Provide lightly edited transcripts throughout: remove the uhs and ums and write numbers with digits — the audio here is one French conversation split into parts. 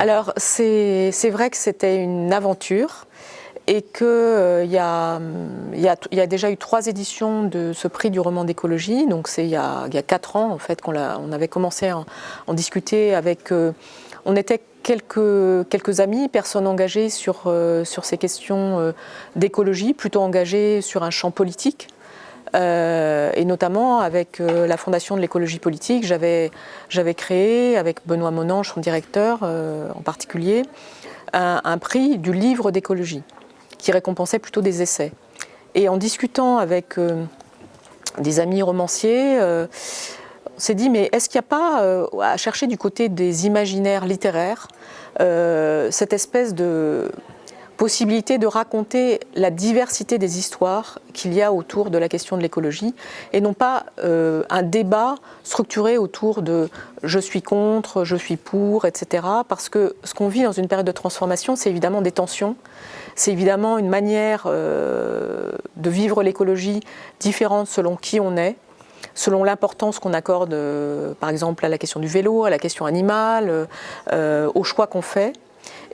Alors, c'est vrai que c'était une aventure et qu'il y a déjà eu 3 éditions de ce prix du roman d'écologie. Donc, c'est il y a 4 ans, en fait, qu'on avait commencé à en discuter avec... on était quelques amis, personnes engagées sur ces questions d'écologie, plutôt engagées sur un champ politique. Et notamment avec la Fondation de l'écologie politique, j'avais créé, avec Benoît Monange, son directeur en particulier, un prix du livre d'écologie, qui récompensait plutôt des essais. Et en discutant avec des amis romanciers, on s'est dit, mais est-ce qu'il n'y a pas à chercher du côté des imaginaires littéraires cette espèce de possibilité de raconter la diversité des histoires qu'il y a autour de la question de l'écologie et non pas un débat structuré autour de « je suis contre »,« je suis pour », etc. Parce que ce qu'on vit dans une période de transformation, c'est évidemment des tensions, c'est évidemment une manière de vivre l'écologie différente selon qui on est, selon l'importance qu'on accorde, par exemple, à la question du vélo, à la question animale, au choix qu'on fait.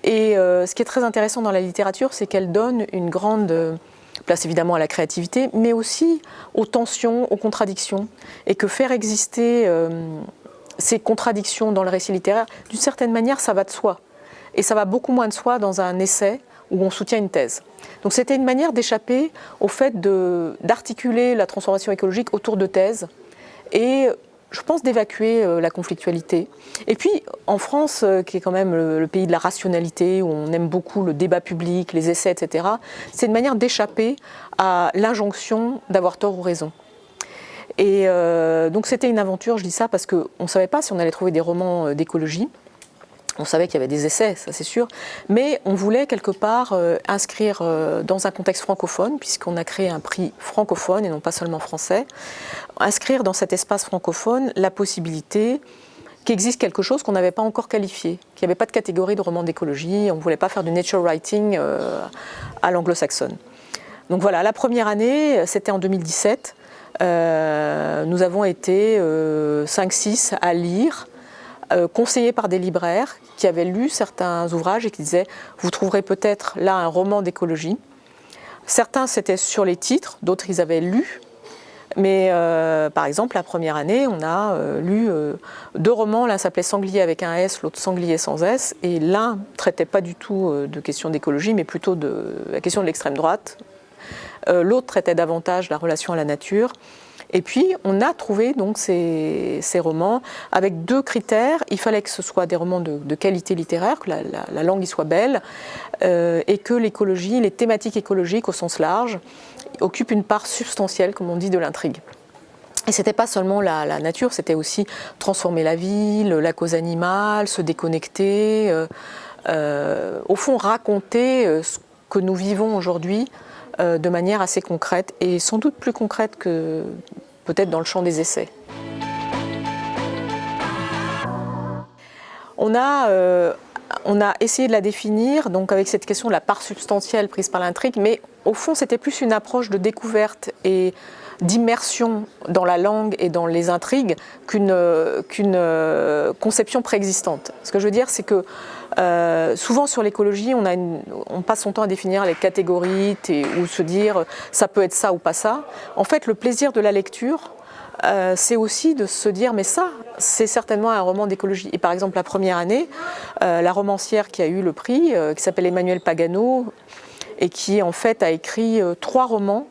Et ce qui est très intéressant dans la littérature, c'est qu'elle donne une grande place évidemment à la créativité, mais aussi aux tensions, aux contradictions, et que faire exister ces contradictions dans le récit littéraire, d'une certaine manière, ça va de soi. Et ça va beaucoup moins de soi dans un essai où on soutient une thèse. Donc c'était une manière d'échapper au fait d'articuler la transformation écologique autour de thèses, et je pense d'évacuer la conflictualité. Et puis, en France, qui est quand même le pays de la rationalité, où on aime beaucoup le débat public, les essais, etc., c'est une manière d'échapper à l'injonction d'avoir tort ou raison. Et donc c'était une aventure, je dis ça parce qu'on ne savait pas si on allait trouver des romans d'écologie. On savait qu'il y avait des essais, ça c'est sûr, mais on voulait quelque part inscrire dans un contexte francophone, puisqu'on a créé un prix francophone et non pas seulement français, inscrire dans cet espace francophone la possibilité qu'il existe quelque chose qu'on n'avait pas encore qualifié, qu'il n'y avait pas de catégorie de roman d'écologie, on ne voulait pas faire du nature writing à l'anglo-saxonne. Donc voilà, la première année, c'était en 2017, nous avons été 5-6 à lire, conseillés par des libraires qui avaient lu certains ouvrages et qui disaient « vous trouverez peut-être là un roman d'écologie ». Certains c'était sur les titres, d'autres ils avaient lu, mais par exemple la première année on a lu 2 romans, l'un s'appelait Sanglier avec un S, l'autre Sanglier sans S, et l'un ne traitait pas du tout de questions d'écologie mais plutôt de la question de l'extrême droite, l'autre traitait davantage la relation à la nature. Et puis, on a trouvé donc ces romans avec 2 critères. Il fallait que ce soit des romans de qualité littéraire, que la langue y soit belle, et que l'écologie, les thématiques écologiques au sens large, occupent une part substantielle, comme on dit, de l'intrigue. Et c'était pas seulement la nature, c'était aussi transformer la ville, la cause animale, se déconnecter, au fond raconter ce que nous vivons aujourd'hui de manière assez concrète et sans doute plus concrète que peut-être dans le champ des essais. On a essayé de la définir donc avec cette question de la part substantielle prise par l'intrigue, mais au fond c'était plus une approche de découverte et d'immersion dans la langue et dans les intrigues qu'une conception préexistante. Ce que je veux dire, c'est que souvent sur l'écologie, on passe son temps à définir les catégories ou se dire ça peut être ça ou pas ça. En fait, le plaisir de la lecture, c'est aussi de se dire mais ça, c'est certainement un roman d'écologie. Et par exemple, la première année, la romancière qui a eu le prix, qui s'appelle Emmanuelle Pagano, et qui en fait a écrit 3 romans.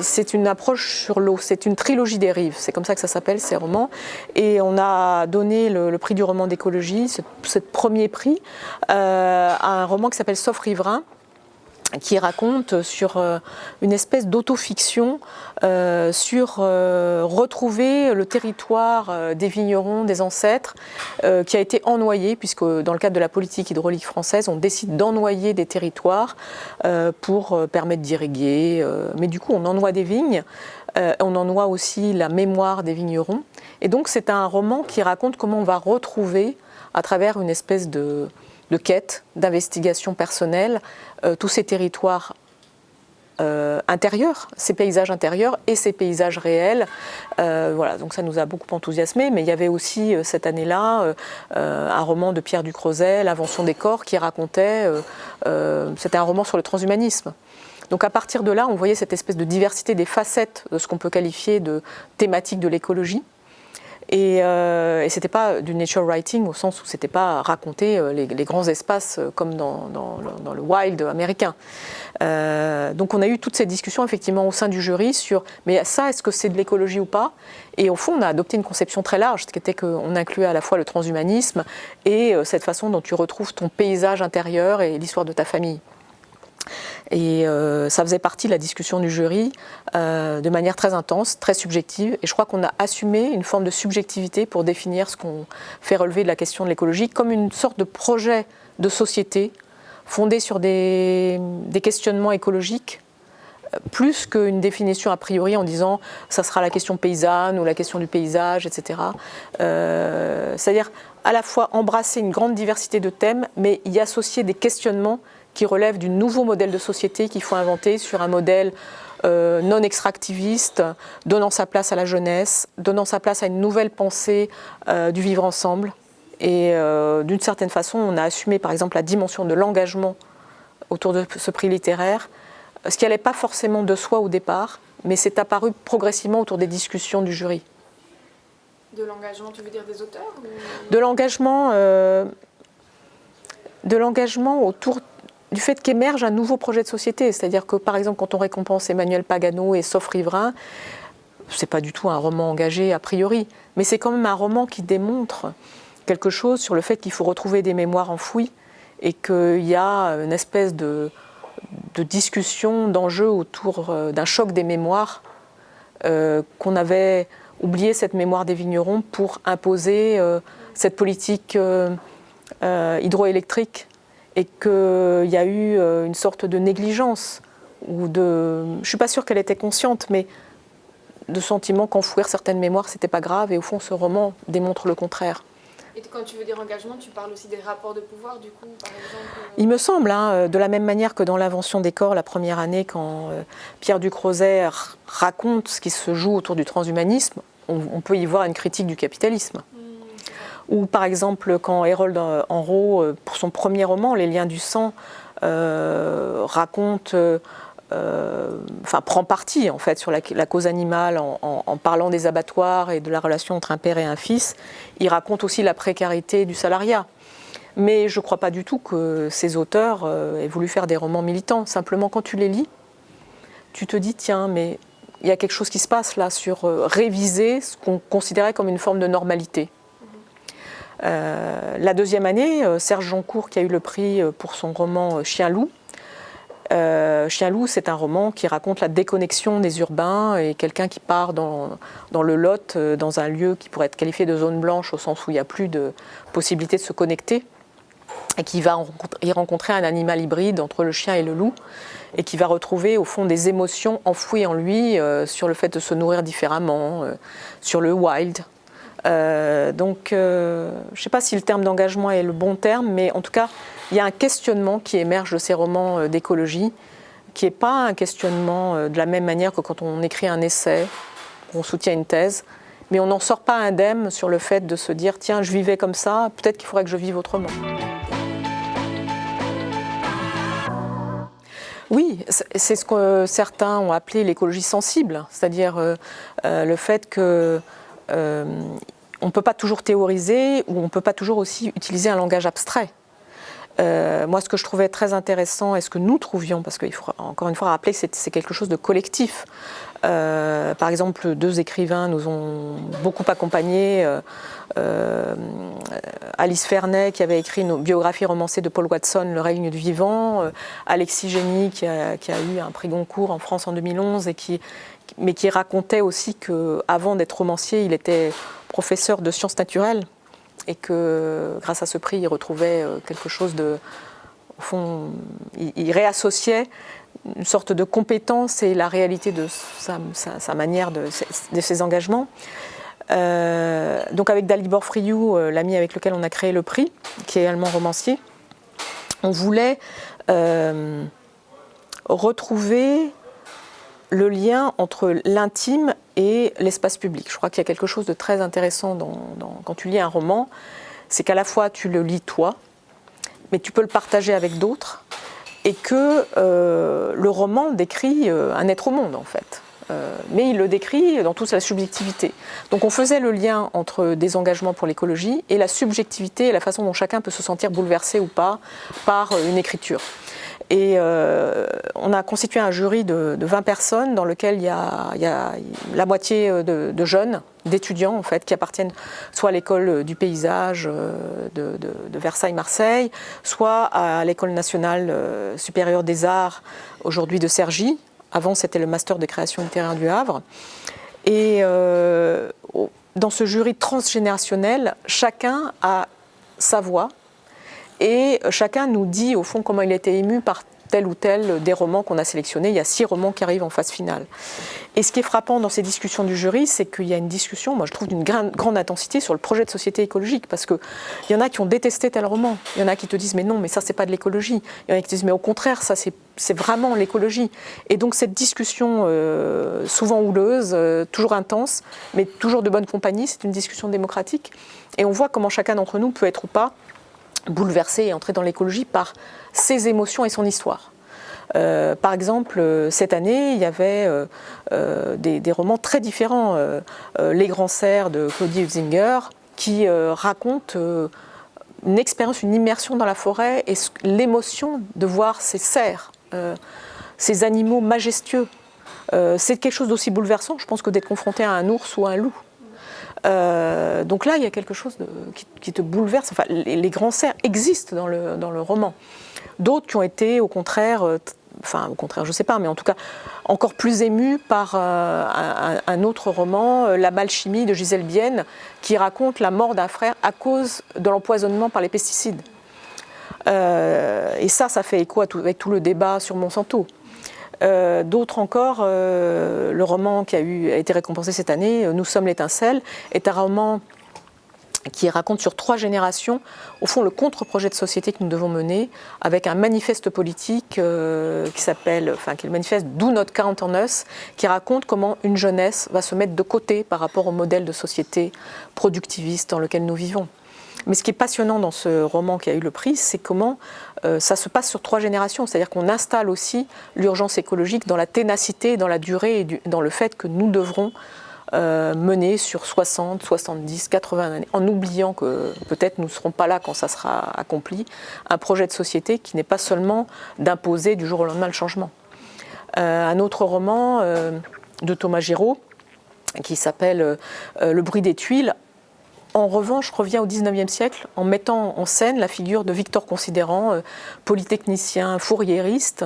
C'est une approche sur l'eau, c'est une trilogie des rives, c'est comme ça que ça s'appelle ces romans. Et on a donné le prix du roman d'écologie, ce premier prix, à un roman qui s'appelle Sauf riverain, qui raconte sur une espèce d'autofiction sur retrouver le territoire des vignerons, des ancêtres, qui a été ennoyé, puisque dans le cadre de la politique hydraulique française, on décide d'ennoyer des territoires pour permettre d'irriguer. Mais du coup, on ennoie des vignes, on ennoie aussi la mémoire des vignerons. Et donc, c'est un roman qui raconte comment on va retrouver, à travers une espèce de quête, d'investigation personnelle, tous ces territoires intérieurs, ces paysages intérieurs et ces paysages réels. Voilà, donc ça nous a beaucoup enthousiasmé, mais il y avait aussi cette année-là un roman de Pierre Ducrozet, L'Invention des corps, qui racontait, c'était un roman sur le transhumanisme. Donc à partir de là, on voyait cette espèce de diversité des facettes de ce qu'on peut qualifier de thématique de l'écologie. Et c'était pas du nature writing au sens où c'était pas raconter les grands espaces comme dans le wild américain. Donc on a eu toutes ces discussions effectivement au sein du jury sur mais ça, est-ce que c'est de l'écologie ou pas? Et au fond, on a adopté une conception très large, qui était qu'on incluait à la fois le transhumanisme et cette façon dont tu retrouves ton paysage intérieur et l'histoire de ta famille. Et ça faisait partie de la discussion du jury de manière très intense, très subjective. Et je crois qu'on a assumé une forme de subjectivité pour définir ce qu'on fait relever de la question de l'écologie comme une sorte de projet de société fondé sur des questionnements écologiques, plus qu'une définition a priori en disant ça sera la question paysanne ou la question du paysage, etc. C'est-à-dire à la fois embrasser une grande diversité de thèmes, mais y associer des questionnements qui relèvent du nouveau modèle de société qu'il faut inventer sur un modèle non extractiviste, donnant sa place à la jeunesse, donnant sa place à une nouvelle pensée du vivre ensemble. Et d'une certaine façon, on a assumé par exemple la dimension de l'engagement autour de ce prix littéraire, ce qui n'allait pas forcément de soi au départ, mais c'est apparu progressivement autour des discussions du jury. De l'engagement, tu veux dire des auteurs ou... De l'engagement autour du fait qu'émerge un nouveau projet de société. C'est-à-dire que, par exemple, quand on récompense Emmanuel Pagano et Sauf Riverain, c'est pas du tout un roman engagé a priori, mais c'est quand même un roman qui démontre quelque chose sur le fait qu'il faut retrouver des mémoires enfouies et qu'il y a une espèce de discussion, d'enjeu autour d'un choc des mémoires, qu'on avait oublié cette mémoire des vignerons pour imposer cette politique hydroélectrique. Et qu'il y a eu une sorte de négligence, ou je ne suis pas sûre qu'elle était consciente, mais de sentiment qu'enfouir certaines mémoires, c'était pas grave, et au fond, ce roman démontre le contraire. Et quand tu veux dire engagement, tu parles aussi des rapports de pouvoir, du coup, par exemple Il me semble, de la même manière que dans L'Invention des corps, la première année, quand Pierre Ducrozet raconte ce qui se joue autour du transhumanisme, on peut y voir une critique du capitalisme. Ou par exemple quand Harold Enroth, pour son premier roman, Les liens du sang, raconte, prend parti en fait sur la cause animale en parlant des abattoirs et de la relation entre un père et un fils, il raconte aussi la précarité du salariat. Mais je ne crois pas du tout que ces auteurs aient voulu faire des romans militants. Simplement quand tu les lis, tu te dis tiens, mais il y a quelque chose qui se passe là sur réviser ce qu'on considérait comme une forme de normalité. La deuxième année, Serge Joncourt qui a eu le prix pour son roman Chien-loup. Chien-loup, c'est un roman qui raconte la déconnexion des urbains et quelqu'un qui part dans le Lot, dans un lieu qui pourrait être qualifié de zone blanche au sens où il n'y a plus de possibilité de se connecter et qui va y rencontrer un animal hybride entre le chien et le loup et qui va retrouver au fond des émotions enfouies en lui sur le fait de se nourrir différemment, sur le wild. Donc, je ne sais pas si le terme d'engagement est le bon terme, mais en tout cas, il y a un questionnement qui émerge de ces romans d'écologie, qui n'est pas un questionnement de la même manière que quand on écrit un essai, on soutient une thèse, mais on n'en sort pas indemne sur le fait de se dire « tiens, je vivais comme ça, peut-être qu'il faudrait que je vive autrement ». Oui, c'est ce que certains ont appelé l'écologie sensible, c'est-à-dire le fait que on ne peut pas toujours théoriser ou on ne peut pas toujours aussi utiliser un langage abstrait. Moi, ce que je trouvais très intéressant et ce que nous trouvions, parce qu'il faut encore une fois rappeler que c'est quelque chose de collectif. Par exemple, deux écrivains nous ont beaucoup accompagnés. Alice Ferney, qui avait écrit une biographie romancée de Paul Watson, Le règne du vivant. Alexis Génie, qui a eu un prix Goncourt en France en 2011, mais qui racontait aussi qu'avant d'être romancier, il était professeur de sciences naturelles et que grâce à ce prix, il retrouvait quelque chose de... Au fond, il réassociait une sorte de compétence et la réalité de sa manière, de ses engagements. Donc avec Dalibor Friou, l'ami avec lequel on a créé le prix, qui est également romancier, on voulait retrouver le lien entre l'intime et l'espace public. Je crois qu'il y a quelque chose de très intéressant quand tu lis un roman, c'est qu'à la fois tu le lis toi, mais tu peux le partager avec d'autres, et que le roman décrit un être au monde en fait. Mais il le décrit dans toute sa subjectivité. Donc on faisait le lien entre des engagements pour l'écologie et la subjectivité et la façon dont chacun peut se sentir bouleversé ou pas par une écriture. Et on a constitué un jury de 20 personnes dans lequel il y a la moitié de jeunes, d'étudiants en fait, qui appartiennent soit à l'école du paysage de Versailles-Marseille, soit à l'école nationale supérieure des arts, aujourd'hui de Cergy. Avant, c'était le master de création littéraire du Havre. Et dans ce jury transgénérationnel, chacun a sa voix. Et chacun nous dit au fond comment il a été ému par tel ou tel des romans qu'on a sélectionnés. Il y a 6 romans qui arrivent en phase finale. Et ce qui est frappant dans ces discussions du jury, c'est qu'il y a une discussion, moi je trouve, d'une grande intensité sur le projet de société écologique. Parce qu'il y en a qui ont détesté tel roman. Il y en a qui te disent mais non, mais ça c'est pas de l'écologie. Il y en a qui te disent mais au contraire, ça c'est vraiment l'écologie. Et donc cette discussion souvent houleuse, toujours intense, mais toujours de bonne compagnie, c'est une discussion démocratique. Et on voit comment chacun d'entre nous peut être ou pas bouleversé et entrer dans l'écologie par ses émotions et son histoire. Par exemple, cette année, il y avait des romans très différents. Les Grands Cerfs de Claudie Huizinga, qui raconte une expérience, une immersion dans la forêt et l'émotion de voir ces cerfs, ces animaux majestueux. C'est quelque chose d'aussi bouleversant, je pense, que d'être confronté à un ours ou à un loup. Donc là, il y a quelque chose qui te bouleverse. Enfin, les grands cerfs existent dans le roman. D'autres qui ont été, au contraire, je ne sais pas, mais en tout cas, encore plus émus par un autre roman, La Malchimie de Gisèle Bienne, qui raconte la mort d'un frère à cause de l'empoisonnement par les pesticides. Et ça fait écho avec tout le débat sur Monsanto. D'autres encore, le roman qui a été récompensé cette année, Nous sommes l'étincelle, est un roman qui raconte sur 3 générations, au fond, le contre-projet de société que nous devons mener, avec un manifeste politique qui est le manifeste Do Not Count on Us, qui raconte comment une jeunesse va se mettre de côté par rapport au modèle de société productiviste dans lequel nous vivons. Mais ce qui est passionnant dans ce roman qui a eu le prix, c'est comment ça se passe sur 3 générations. C'est-à-dire qu'on installe aussi l'urgence écologique dans la ténacité, dans la durée et dans le fait que nous devrons mener sur 60, 70, 80 années, en oubliant que peut-être nous ne serons pas là quand ça sera accompli, un projet de société qui n'est pas seulement d'imposer du jour au lendemain le changement. Un autre roman de Thomas Giraud qui s'appelle Le bruit des tuiles. En revanche, revient au XIXe siècle en mettant en scène la figure de Victor Considérant, polytechnicien fourriériste,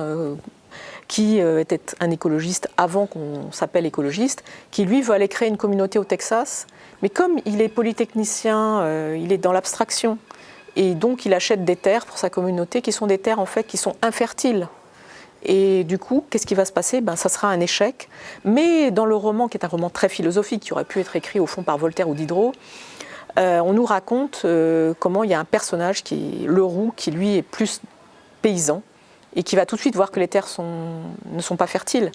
qui était un écologiste avant qu'on s'appelle écologiste, qui lui veut aller créer une communauté au Texas. Mais comme il est polytechnicien, il est dans l'abstraction, et donc il achète des terres pour sa communauté qui sont des terres en fait qui sont infertiles. Et du coup, qu'est-ce qui va se passer ? Ça sera un échec. Mais dans le roman, qui est un roman très philosophique, qui aurait pu être écrit au fond par Voltaire ou Diderot, on nous raconte comment il y a un personnage, le roux, qui lui est plus paysan et qui va tout de suite voir que les terres ne sont pas fertiles,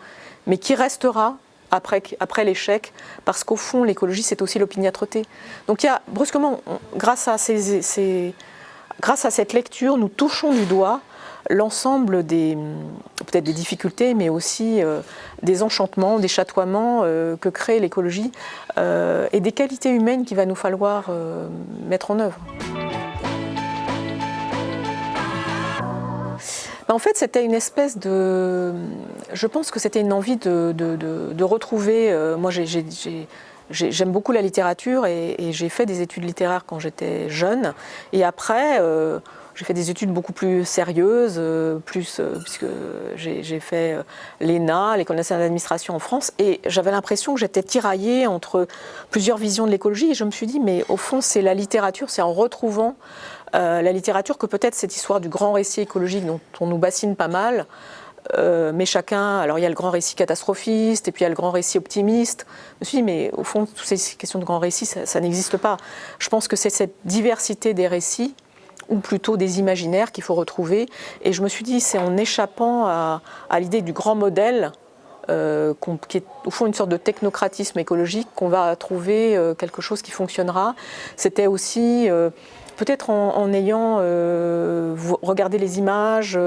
mais qui restera après l'échec, parce qu'au fond, l'écologie, c'est aussi l'opiniâtreté. Donc il y a brusquement, grâce à cette lecture, nous touchons du doigt l'ensemble peut-être des difficultés, mais aussi des enchantements, des chatoiements que crée l'écologie et des qualités humaines qu'il va nous falloir mettre en œuvre. En fait, c'était une espèce de... Je pense que c'était une envie de retrouver... Moi, j'aime beaucoup la littérature et j'ai fait des études littéraires quand j'étais jeune. Et après... j'ai fait des études beaucoup plus sérieuses, puisque j'ai fait l'ENA, l'École nationale d'administration en France, et j'avais l'impression que j'étais tiraillée entre plusieurs visions de l'écologie, et je me suis dit, mais au fond, c'est la littérature, c'est en retrouvant la littérature que peut-être cette histoire du grand récit écologique dont on nous bassine pas mal, mais chacun, alors il y a le grand récit catastrophiste, et puis il y a le grand récit optimiste. Je me suis dit, mais au fond, toutes ces questions de grand récit, ça n'existe pas. Je pense que c'est cette diversité des récits, ou plutôt des imaginaires qu'il faut retrouver. Et je me suis dit, c'est en échappant à l'idée du grand modèle qui est au fond une sorte de technocratisme écologique, qu'on va trouver quelque chose qui fonctionnera. C'était aussi peut-être en ayant regardé les images,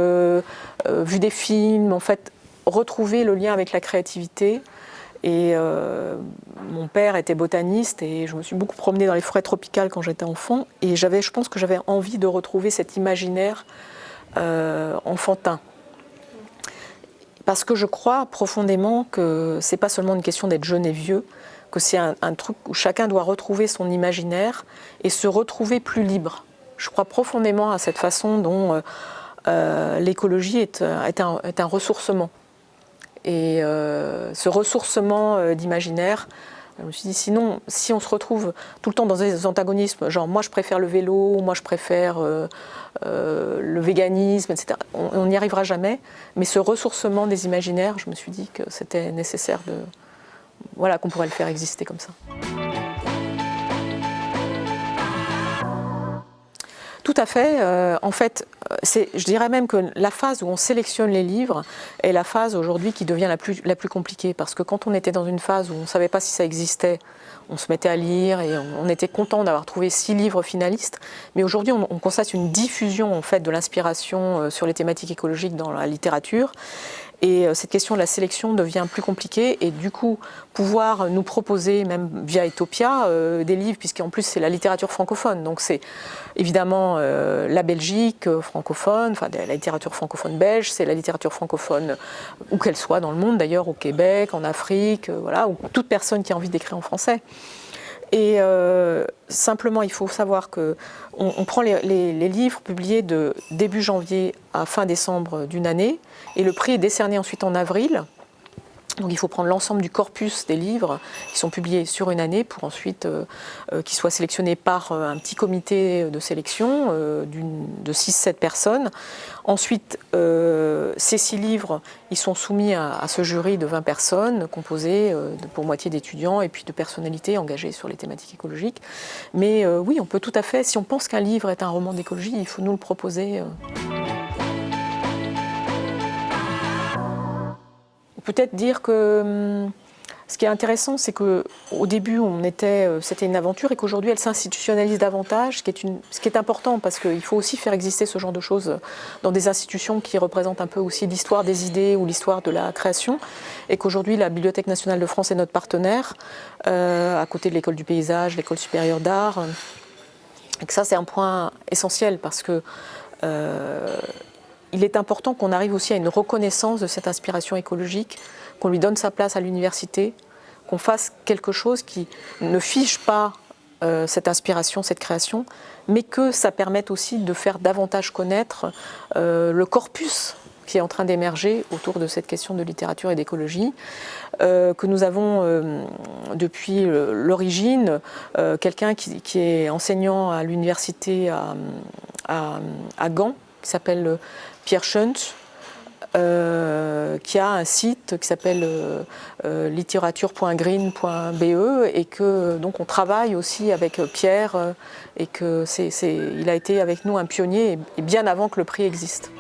vu des films, en fait, retrouver le lien avec la créativité. Et mon père était botaniste et je me suis beaucoup promenée dans les forêts tropicales quand j'étais enfant. Et je pense que j'avais envie de retrouver cet imaginaire enfantin. Parce que je crois profondément que c'est pas seulement une question d'être jeune et vieux, que c'est un truc où chacun doit retrouver son imaginaire et se retrouver plus libre. Je crois profondément à cette façon dont l'écologie est un ressourcement. Et ce ressourcement d'imaginaire, je me suis dit, sinon, si on se retrouve tout le temps dans des antagonismes, genre moi je préfère le vélo, moi je préfère le véganisme, etc., on n'y arrivera jamais. Mais ce ressourcement des imaginaires, je me suis dit que c'était nécessaire voilà, qu'on pourrait le faire exister comme ça. Tout à fait. En fait, je dirais même que la phase où on sélectionne les livres est la phase aujourd'hui qui devient la plus compliquée. Parce que quand on était dans une phase où on ne savait pas si ça existait, on se mettait à lire et on était content d'avoir trouvé 6 livres finalistes. Mais aujourd'hui, on constate une diffusion en fait, de l'inspiration sur les thématiques écologiques dans la littérature. Et cette question de la sélection devient plus compliquée et du coup pouvoir nous proposer, même via Etopia, des livres, puisqu'en plus c'est la littérature francophone, donc c'est évidemment la Belgique francophone, enfin la littérature francophone belge, c'est la littérature francophone où qu'elle soit dans le monde d'ailleurs, au Québec, en Afrique, voilà, ou toute personne qui a envie d'écrire en français. Et simplement, il faut savoir qu'on prend les livres publiés de début janvier à fin décembre d'une année, et le prix est décerné ensuite en avril. Donc il faut prendre l'ensemble du corpus des livres qui sont publiés sur une année pour ensuite qu'ils soient sélectionnés par un petit comité de sélection de 6-7 personnes. Ensuite, ces 6 livres, ils sont soumis à ce jury de 20 personnes, composé pour moitié d'étudiants et puis de personnalités engagées sur les thématiques écologiques. Mais oui, on peut tout à fait, si on pense qu'un livre est un roman d'écologie, il faut nous le proposer. Peut-être dire que ce qui est intéressant, c'est qu'au début, c'était une aventure et qu'aujourd'hui, elle s'institutionnalise davantage, ce qui est important parce qu'il faut aussi faire exister ce genre de choses dans des institutions qui représentent un peu aussi l'histoire des idées ou l'histoire de la création. Et qu'aujourd'hui, la Bibliothèque nationale de France est notre partenaire, à côté de l'École du paysage, l'École supérieure d'art. Et que ça, c'est un point essentiel parce que il est important qu'on arrive aussi à une reconnaissance de cette inspiration écologique, qu'on lui donne sa place à l'université, qu'on fasse quelque chose qui ne fige pas cette inspiration, cette création, mais que ça permette aussi de faire davantage connaître le corpus qui est en train d'émerger autour de cette question de littérature et d'écologie, que nous avons depuis l'origine, quelqu'un qui est enseignant à l'université à Gand, qui s'appelle Pierre Schunz, qui a un site qui s'appelle littérature.green.be et que donc on travaille aussi avec Pierre et que il a été avec nous un pionnier et bien avant que le prix existe.